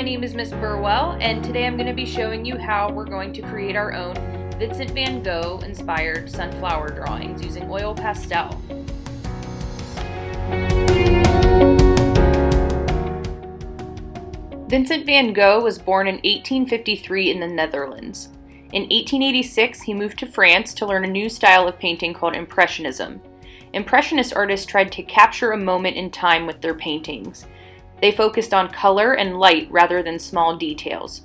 name is Miss Burwell, and today I'm going to be showing you how we're going to create our own Vincent van Gogh inspired sunflower drawings using oil pastel. Vincent van Gogh was born in 1853 in the Netherlands. In 1886, he moved to France to learn a new style of painting called Impressionism. Impressionist artists tried to capture a moment in time with their paintings. They focused on color and light rather than small details.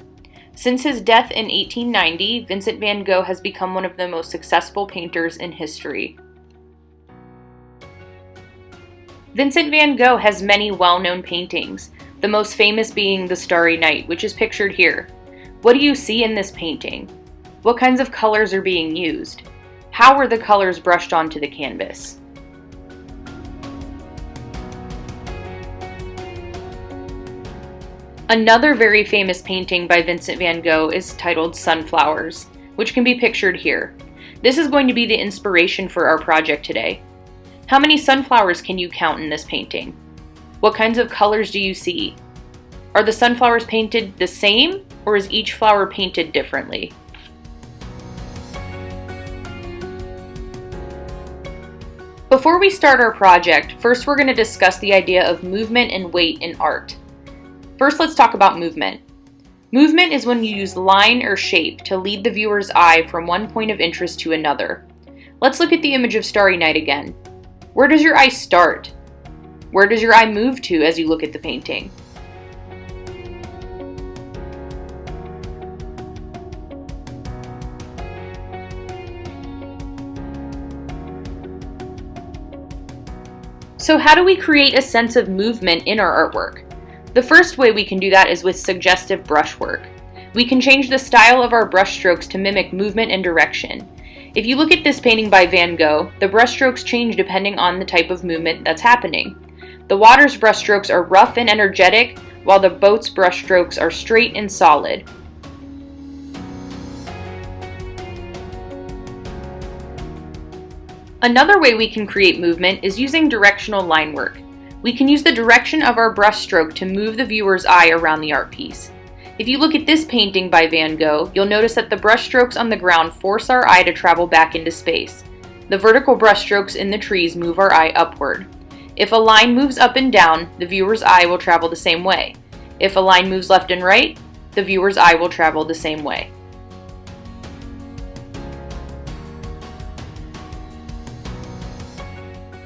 Since his death in 1890, Vincent van Gogh has become one of the most successful painters in history. Vincent van Gogh has many well-known paintings, the most famous being The Starry Night, which is pictured here. What do you see in this painting? What kinds of colors are being used? How were the colors brushed onto the canvas? Another very famous painting by Vincent van Gogh is titled Sunflowers, which can be pictured here. This is going to be the inspiration for our project today. How many sunflowers can you count in this painting? What kinds of colors do you see? Are the sunflowers painted the same, or is each flower painted differently? Before we start our project, first we're going to discuss the idea of movement and weight in art. First, let's talk about movement. Movement is when you use line or shape to lead the viewer's eye from one point of interest to another. Let's look at the image of Starry Night again. Where does your eye start? Where does your eye move to as you look at the painting? So how do we create a sense of movement in our artwork? The first way we can do that is with suggestive brushwork. We can change the style of our brush strokes to mimic movement and direction. If you look at this painting by Van Gogh, the brush strokes change depending on the type of movement that's happening. The water's brush strokes are rough and energetic, while the boat's brush strokes are straight and solid. Another way we can create movement is using directional line work. We can use the direction of our brush stroke to move the viewer's eye around the art piece. If you look at this painting by Van Gogh, you'll notice that the brush strokes on the ground force our eye to travel back into space. The vertical brush strokes in the trees move our eye upward. If a line moves up and down, the viewer's eye will travel the same way. If a line moves left and right, the viewer's eye will travel the same way.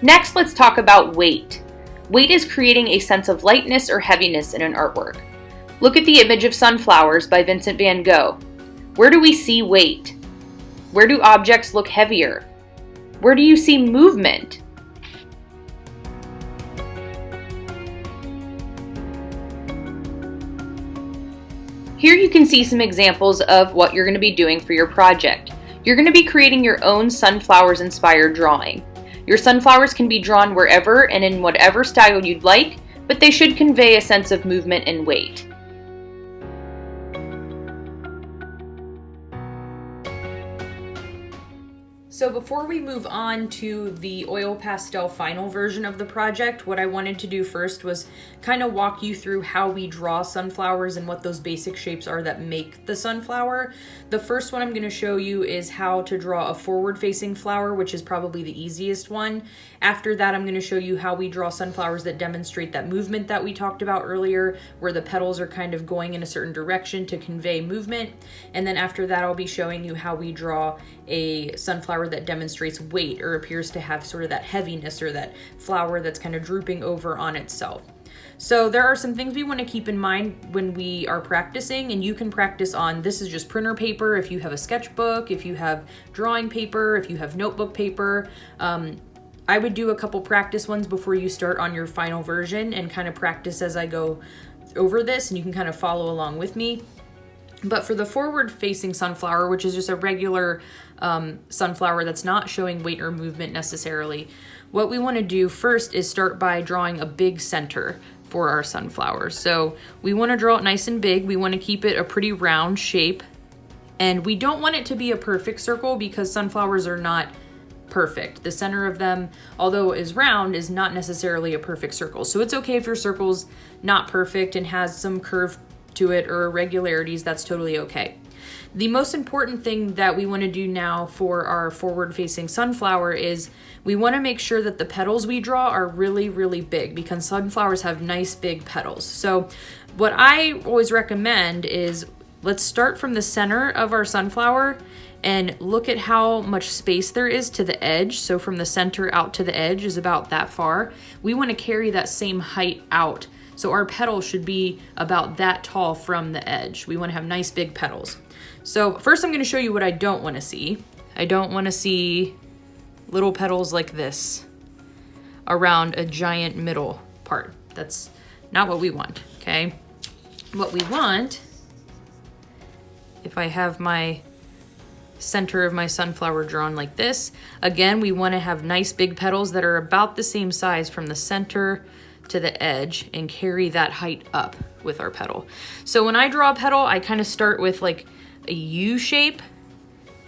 Next, let's talk about weight. Weight is creating a sense of lightness or heaviness in an artwork. Look at the image of Sunflowers by Vincent van Gogh. Where do we see weight? Where do objects look heavier? Where do you see movement? Here you can see some examples of what you're going to be doing for your project. You're going to be creating your own sunflowers inspired drawing. Your sunflowers can be drawn wherever and in whatever style you'd like, but they should convey a sense of movement and weight. So before we move on to the oil pastel final version of the project, what I wanted to do first was kind of walk you through how we draw sunflowers and what those basic shapes are that make the sunflower. The first one I'm going to show you is how to draw a forward-facing flower, which is probably the easiest one. After that, I'm going to show you how we draw sunflowers that demonstrate that movement that we talked about earlier, where the petals are kind of going in a certain direction to convey movement. And then after that, I'll be showing you how we draw a sunflower that demonstrates weight or appears to have sort of that heaviness or that flower that's kind of drooping over on itself. So there are some things we want to keep in mind when we are practicing, and you can practice on, this is just printer paper, if you have a sketchbook, if you have drawing paper, if you have notebook paper. I would do a couple practice ones before you start on your final version and kind of practice as I go over this, and you can kind of follow along with me. But for the forward-facing sunflower, which is just a regular sunflower that's not showing weight or movement necessarily, what we want to do first is start by drawing a big center for our sunflower. So we want to draw it nice and big. We want to keep it a pretty round shape. And we don't want it to be a perfect circle because sunflowers are not perfect. The center of them, although it is round, is not necessarily a perfect circle. So it's okay if your circle's not perfect and has some curve to it or irregularities, that's totally okay. The most important thing that we want to do now for our forward-facing sunflower is we want to make sure that the petals we draw are really, really big, because sunflowers have nice big petals. So what I always recommend is let's start from the center of our sunflower and look at how much space there is to the edge. So from the center out to the edge is about that far. We want to carry that same height out. So our petals should be about that tall from the edge. We want to have nice big petals. So first I'm going to show you what I don't want to see. I don't want to see little petals like this around a giant middle part. That's not what we want, okay? What we want, if I have my center of my sunflower drawn like this, again, we want to have nice big petals that are about the same size from the center to the edge and carry that height up with our petal. So when I draw a petal, I kind of start with like a U shape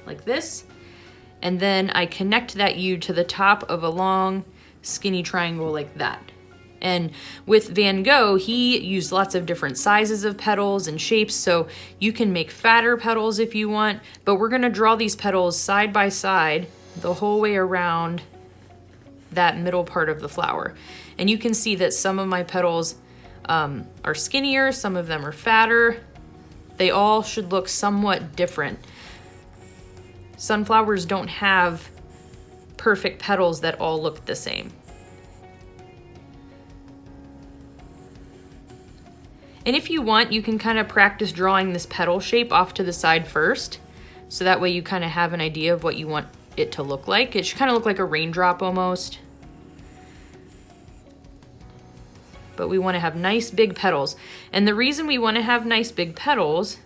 like this, and then I connect that U to the top of a long skinny triangle like that. And with Van Gogh, he used lots of different sizes of petals and shapes, so you can make fatter petals if you want, but we're gonna draw these petals side by side the whole way around that middle part of the flower. And you can see that some of my petals are skinnier, some of them are fatter. They all should look somewhat different. Sunflowers don't have perfect petals that all look the same. And if you want, you can kind of practice drawing this petal shape off to the side first. So that way you kind of have an idea of what you want it to look like. It should kind of look like a raindrop almost. But we want to have nice big petals. And the reason we want to have nice big petals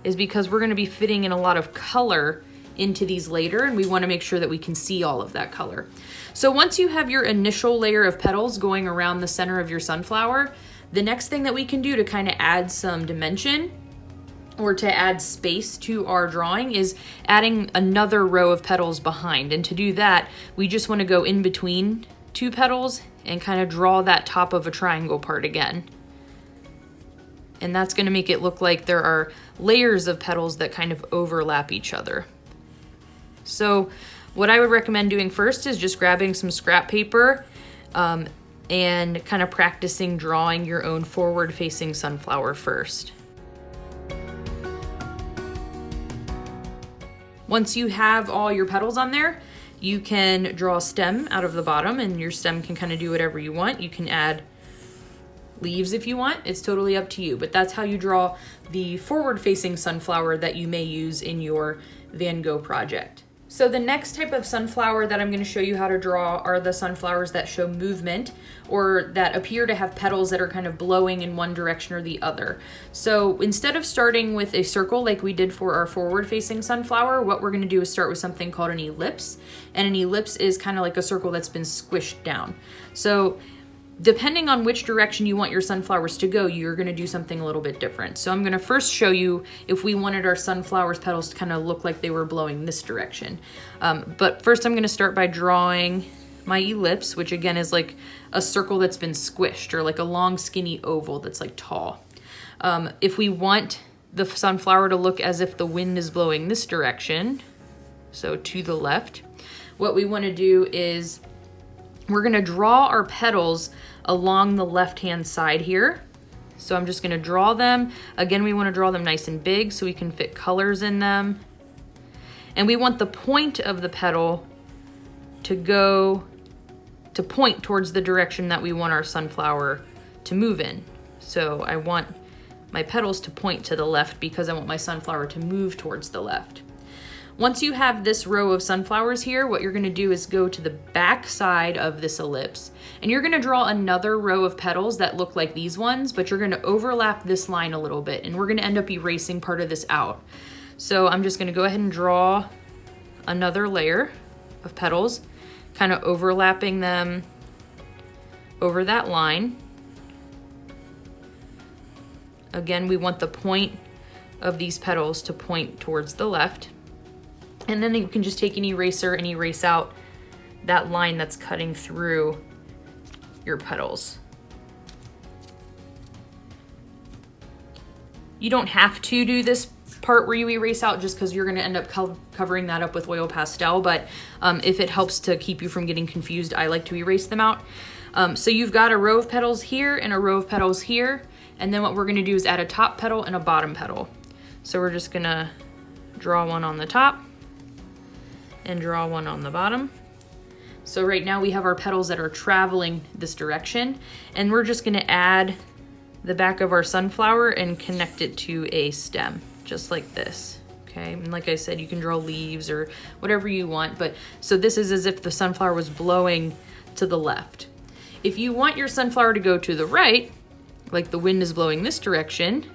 is because we're going to be fitting in a lot of color into these later, and we want to make sure that we can see all of that color. So once you have your initial layer of petals going around the center of your sunflower, the next thing that we can do to kind of add some dimension or to add space to our drawing is adding another row of petals behind. And to do that, we just want to go in between two petals and kind of draw that top of a triangle part again. And that's going to make it look like there are layers of petals that kind of overlap each other. So what I would recommend doing first is just grabbing some scrap paper and kind of practicing drawing your own forward-facing sunflower first. Once you have all your petals on there, you can draw a stem out of the bottom, and your stem can kind of do whatever you want. You can add leaves if you want. It's totally up to you, but that's how you draw the forward-facing sunflower that you may use in your Van Gogh project. So the next type of sunflower that I'm going to show you how to draw are the sunflowers that show movement, or that appear to have petals that are kind of blowing in one direction or the other. So instead of starting with a circle like we did for our forward-facing sunflower, what we're going to do is start with something called an ellipse. And an ellipse is kind of like a circle that's been squished down. So depending on which direction you want your sunflowers to go, you're going to do something a little bit different. So I'm going to first show you if we wanted our sunflower's petals to kind of look like they were blowing this direction. But first I'm going to start by drawing my ellipse, which again is like a circle that's been squished, or like a long skinny oval that's like tall. If we want the sunflower to look as if the wind is blowing this direction, so to the left, what we want to do is we're going to draw our petals along the left-hand side here. So I'm just going to draw them. Again, we want to draw them nice and big so we can fit colors in them. And we want the point of the petal to point towards the direction that we want our sunflower to move in. So I want my petals to point to the left because I want my sunflower to move towards the left. Once you have this row of sunflowers here, what you're going to do is go to the back side of this ellipse, and you're going to draw another row of petals that look like these ones, but you're going to overlap this line a little bit, and we're going to end up erasing part of this out. So I'm just going to go ahead and draw another layer of petals, kind of overlapping them over that line. Again, we want the point of these petals to point towards the left. And then you can just take an eraser and erase out that line that's cutting through your petals. You don't have to do this part where you erase out just because you're going to end up covering that up with oil pastel, but if it helps to keep you from getting confused, I like to erase them out. So you've got a row of petals here and a row of petals here, and then what we're going to do is add a top petal and a bottom petal. So we're just going to draw one on the top and draw one on the bottom. So right now we have our petals that are traveling this direction, and we're just going to add the back of our sunflower and connect it to a stem, just like this. Okay, and like I said, you can draw leaves or whatever you want, but so this is as if the sunflower was blowing to the left. If you want your sunflower to go to the right, like the wind is blowing this direction,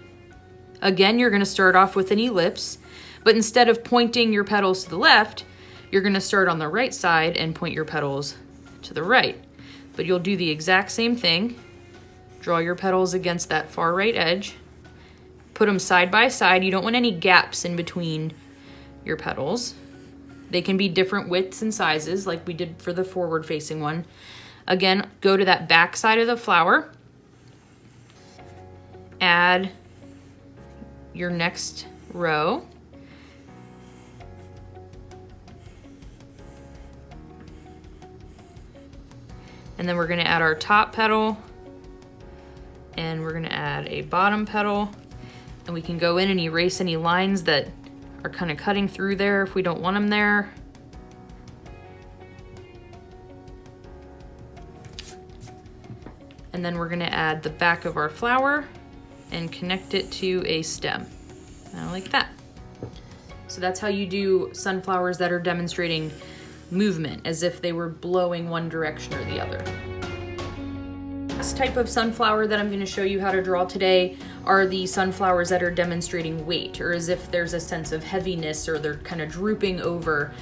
again, you're going to start off with an ellipse, but instead of pointing your petals to the left, you're going to start on the right side and point your petals to the right. But you'll do the exact same thing. Draw your petals against that far right edge. Put them side by side. You don't want any gaps in between your petals. They can be different widths and sizes like we did for the forward facing one. Again, go to that back side of the flower. Add your next row. And then we're going to add our top petal, and we're going to add a bottom petal, and we can go in and erase any lines that are kind of cutting through there if we don't want them there. And then we're going to add the back of our flower and connect it to a stem. Now like that. So that's how you do sunflowers that are demonstrating movement, as if they were blowing one direction or the other. This type of sunflower that I'm going to show you how to draw today are the sunflowers that are demonstrating weight, or as if there's a sense of heaviness, or they're kind of drooping over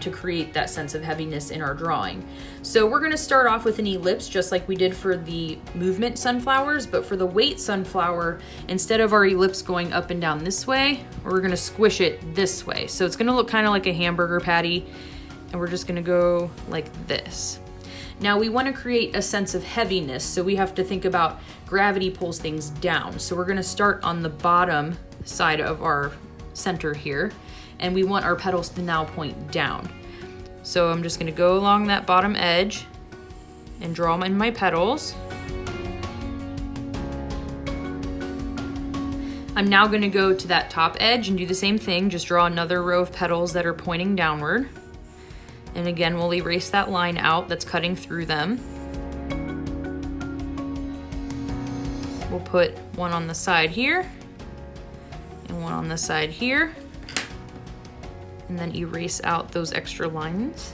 to create that sense of heaviness in our drawing. So we're going to start off with an ellipse just like we did for the movement sunflowers, but for the weight sunflower, instead of our ellipse going up and down this way, we're going to squish it this way. So it's going to look kind of like a hamburger patty, and we're just going to go like this. Now we want to create a sense of heaviness, so we have to think about gravity pulls things down. So we're going to start on the bottom side of our center here, and we want our petals to now point down. So I'm just going to go along that bottom edge and draw in my petals. I'm now going to go to that top edge and do the same thing, just draw another row of petals that are pointing downward. And again, we'll erase that line out that's cutting through them. We'll put one on the side here and one on the side here, and then erase out those extra lines.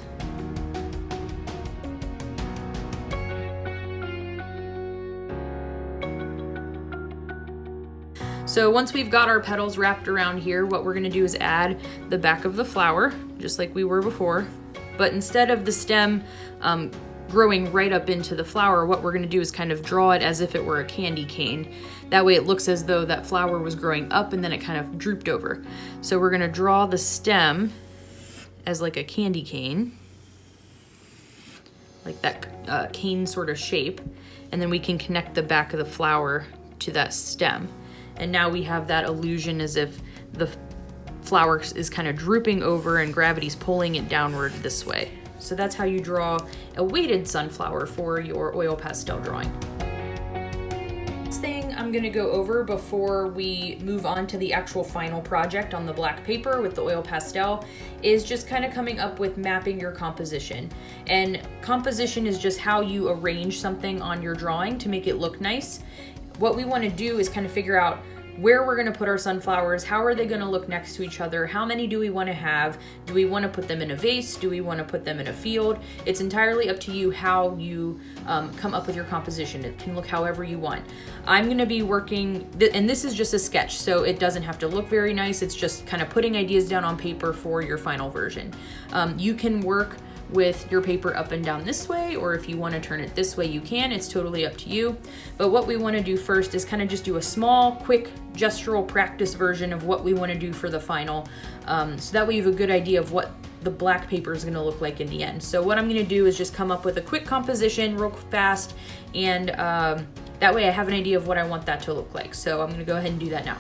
So once we've got our petals wrapped around here, what we're going to do is add the back of the flower, just like we were before. But instead of the stem growing right up into the flower, what we're going to do is kind of draw it as if it were a candy cane. That way it looks as though that flower was growing up and then it kind of drooped over. So we're going to draw the stem as like a candy cane, like that cane sort of shape, and then we can connect the back of the flower to that stem. And now we have that illusion as if the flower is kind of drooping over and gravity's pulling it downward this way. So that's how you draw a weighted sunflower for your oil pastel drawing. Next thing I'm going to go over before we move on to the actual final project on the black paper with the oil pastel is just kind of coming up with mapping your composition. And composition is just how you arrange something on your drawing to make it look nice. What we want to do is kind of figure out where we're going to put our sunflowers, how are they going to look next to each other, how many do we want to have, do we want to put them in a vase, do we want to put them in a field. It's entirely up to you how you come up with your composition. It can look however you want. I'm going to be working, and this is just a sketch, so it doesn't have to look very nice, it's just kind of putting ideas down on paper for your final version. You can work with your paper up and down this way, or if you want to turn it this way you can, it's totally up to you. But what we want to do first is kind of just do a small quick gestural practice version of what we want to do for the final, so that way you have a good idea of what the black paper is going to look like in the end. So what I'm going to do is just come up with a quick composition real fast, and that way I have an idea of what I want that to look like. So I'm going to go ahead and do that now.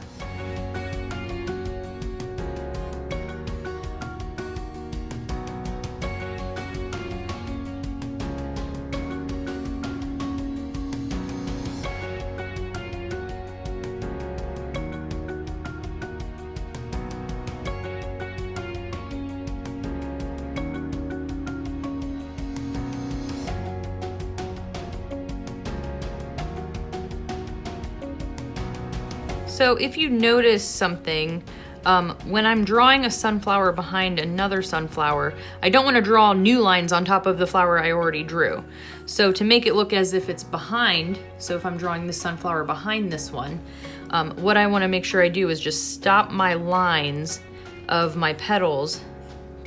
So if you notice something, when I'm drawing a sunflower behind another sunflower, I don't want to draw new lines on top of the flower I already drew. So to make it look as if it's behind, so if I'm drawing this sunflower behind this one, what I want to make sure I do is just stop my lines of my petals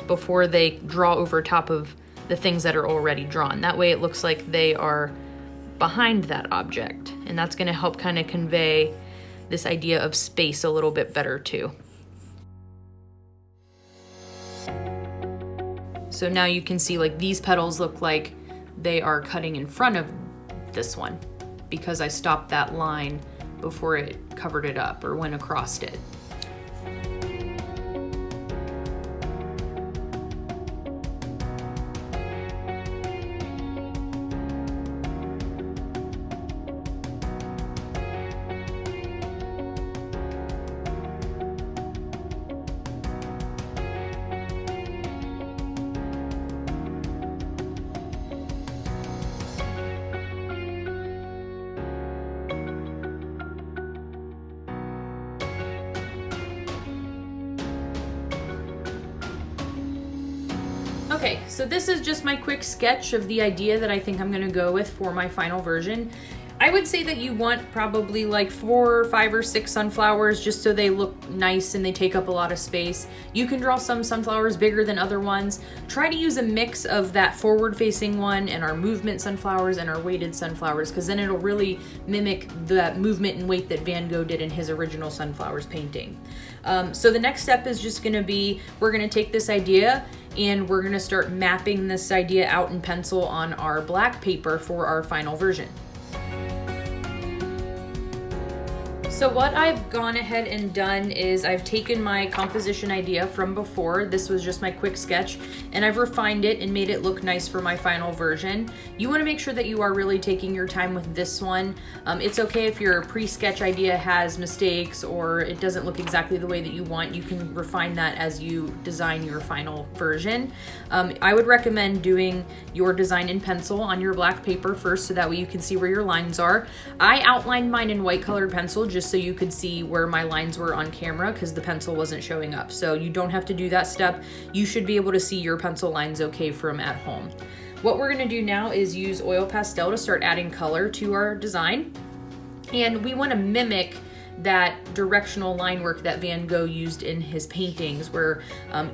before they draw over top of the things that are already drawn. That way it looks like they are behind that object, and that's going to help kind of convey this idea of space a little bit better too. So now you can see like these petals look like they are cutting in front of this one because I stopped that line before it covered it up or went across it. Okay, so this is just my quick sketch of the idea that I think I'm gonna go with for my final version. I would say that you want probably like 4 or 5 or 6 sunflowers just so they look nice and they take up a lot of space. You can draw some sunflowers bigger than other ones. Try to use a mix of that forward facing one and our movement sunflowers and our weighted sunflowers, because then it'll really mimic the movement and weight that Van Gogh did in his original sunflowers painting. So the next step is just gonna be, we're gonna take this idea and we're gonna start mapping this idea out in pencil on our black paper for our final version. So what I've gone ahead and done is I've taken my composition idea from before. This was just my quick sketch, and I've refined it and made it look nice for my final version. You want to make sure that you are really taking your time with this one. It's okay if your pre-sketch idea has mistakes or it doesn't look exactly the way that you want. You can refine that as you design your final version. I would recommend doing your design in pencil on your black paper first, so that way you can see where your lines are. I outlined mine in white colored pencil just so you could see where my lines were on camera because the pencil wasn't showing up. So you don't have to do that step. You should be able to see your pencil lines okay from at home. What we're gonna do now is use oil pastel to start adding color to our design. And we wanna mimic that directional line work that Van Gogh used in his paintings, where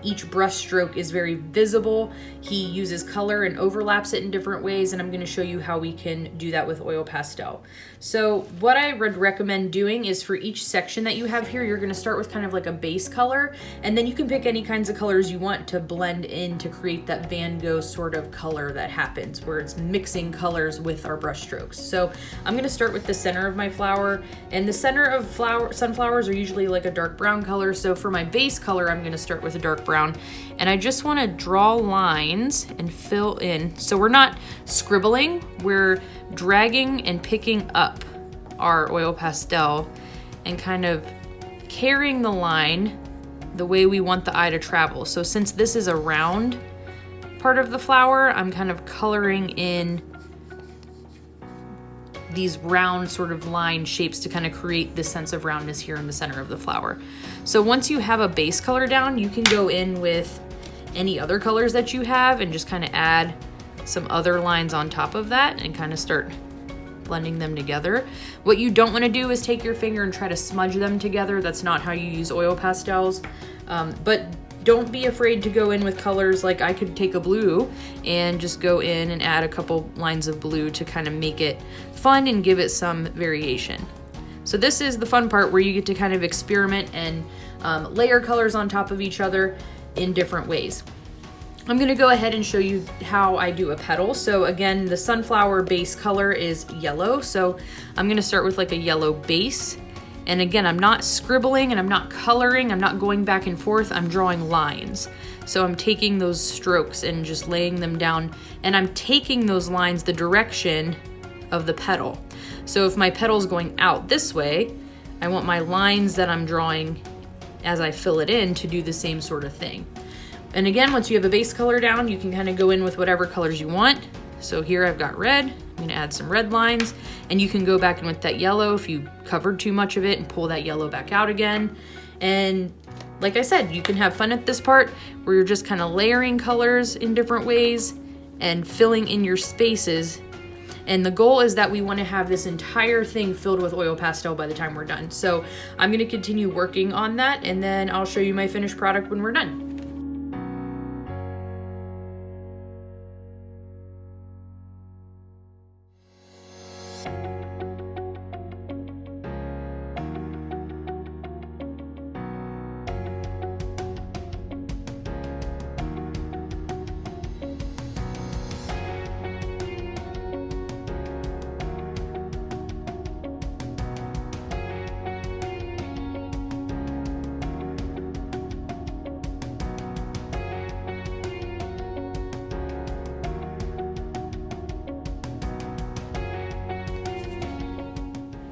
each brush stroke is very visible. He uses color and overlaps it in different ways, and I'm going to show you how we can do that with oil pastel. So what I would recommend doing is for each section that you have here, you're going to start with kind of like a base color, and then you can pick any kinds of colors you want to blend in to create that Van Gogh sort of color that happens, where it's mixing colors with our brush strokes. So I'm going to start with the center of my flower, and the center of sunflowers are usually like a dark brown color. So for my base color, I'm going to start with a dark brown, and I just want to draw lines and fill in. So we're not scribbling, we're dragging and picking up our oil pastel and kind of carrying the line the way we want the eye to travel. So since this is a round part of the flower, I'm kind of coloring in these round sort of line shapes to kind of create this sense of roundness here in the center of the flower. So once you have a base color down, you can go in with any other colors that you have and just kind of add some other lines on top of that and kind of start blending them together. What you don't want to do is take your finger and try to smudge them together. That's not how you use oil pastels. But don't be afraid to go in with colors. Like I could take a blue and just go in and add a couple lines of blue to kind of make it fun and give it some variation. So this is the fun part where you get to kind of experiment and layer colors on top of each other in different ways. I'm gonna go ahead and show you how I do a petal. So again, the sunflower base color is yellow. So I'm gonna start with like a yellow base. And again, I'm not scribbling and I'm not coloring, I'm not going back and forth, I'm drawing lines. So I'm taking those strokes and just laying them down, and I'm taking those lines the direction of the petal. So if my petal's going out this way, I want my lines that I'm drawing as I fill it in to do the same sort of thing. And again, once you have a base color down, you can kind of go in with whatever colors you want. So here I've got red, I'm gonna add some red lines, and you can go back in with that yellow if you covered too much of it and pull that yellow back out again. And like I said, you can have fun at this part where you're just kind of layering colors in different ways and filling in your spaces. And the goal is that we want to have this entire thing filled with oil pastel by the time we're done. So I'm going to continue working on that, and then I'll show you my finished product when we're done.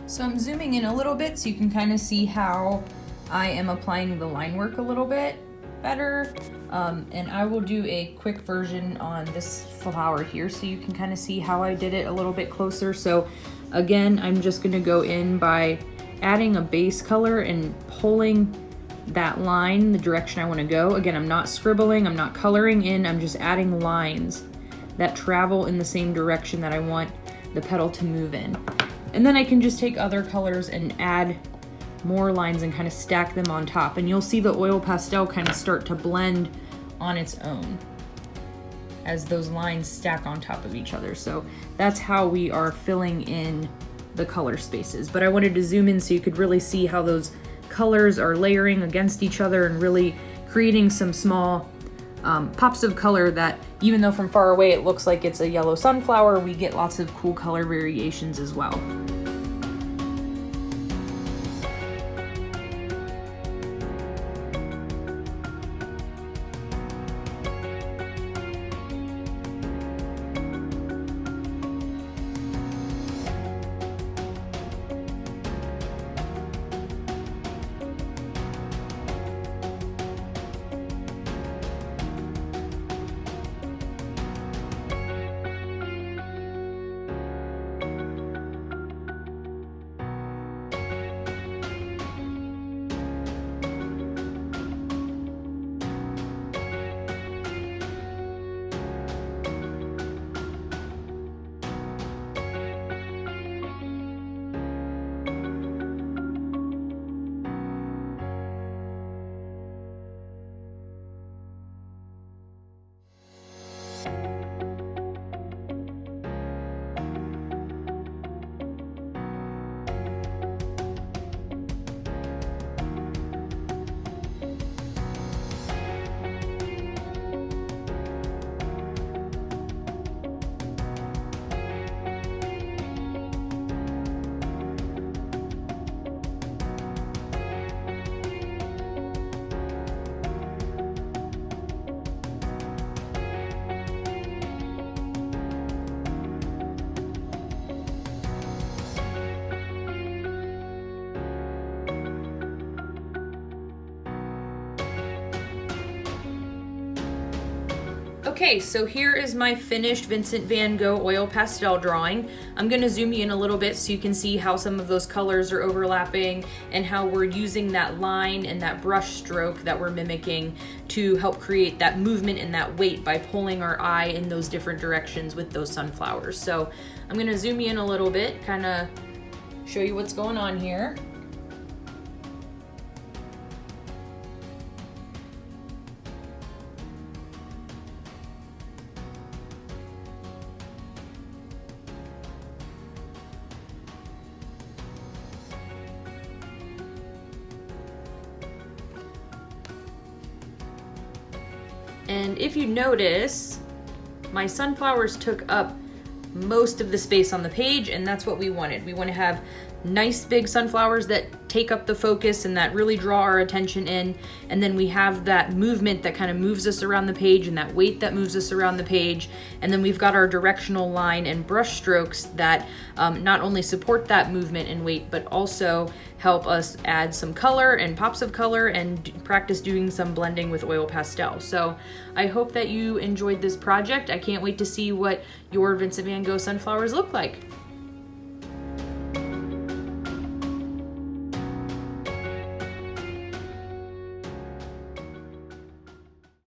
So I'm zooming in a little bit so you can kind of see how I am applying the line work a little bit better. And I will do a quick version on this flower here so you can kind of see how I did it a little bit closer. So again, I'm just going to go in by adding a base color and pulling that line the direction I want to go. Again, I'm not scribbling, I'm not coloring in, I'm just adding lines that travel in the same direction that I want the petal to move in. And then I can just take other colors and add more lines and kind of stack them on top. And you'll see the oil pastel kind of start to blend on its own as those lines stack on top of each other. So that's how we are filling in the color spaces. But I wanted to zoom in so you could really see how those colors are layering against each other and really creating some small pops of color that, even though from far away it looks like it's a yellow sunflower, we get lots of cool color variations as well. Okay, so here is my finished Vincent van Gogh oil pastel drawing. I'm going to zoom you in a little bit so you can see how some of those colors are overlapping and how we're using that line and that brush stroke that we're mimicking to help create that movement and that weight by pulling our eye in those different directions with those sunflowers. So I'm going to zoom you in a little bit, kind of show you what's going on here. And if you notice, my sunflowers took up most of the space on the page, and that's what we wanted. We want to have nice big sunflowers that take up the focus and that really draw our attention in, and then we have that movement that kind of moves us around the page and that weight that moves us around the page, and then we've got our directional line and brush strokes that not only support that movement and weight but also help us add some color and pops of color and practice doing some blending with oil pastel. So I hope that you enjoyed this project. I can't wait to see what your Vincent van Gogh sunflowers look like.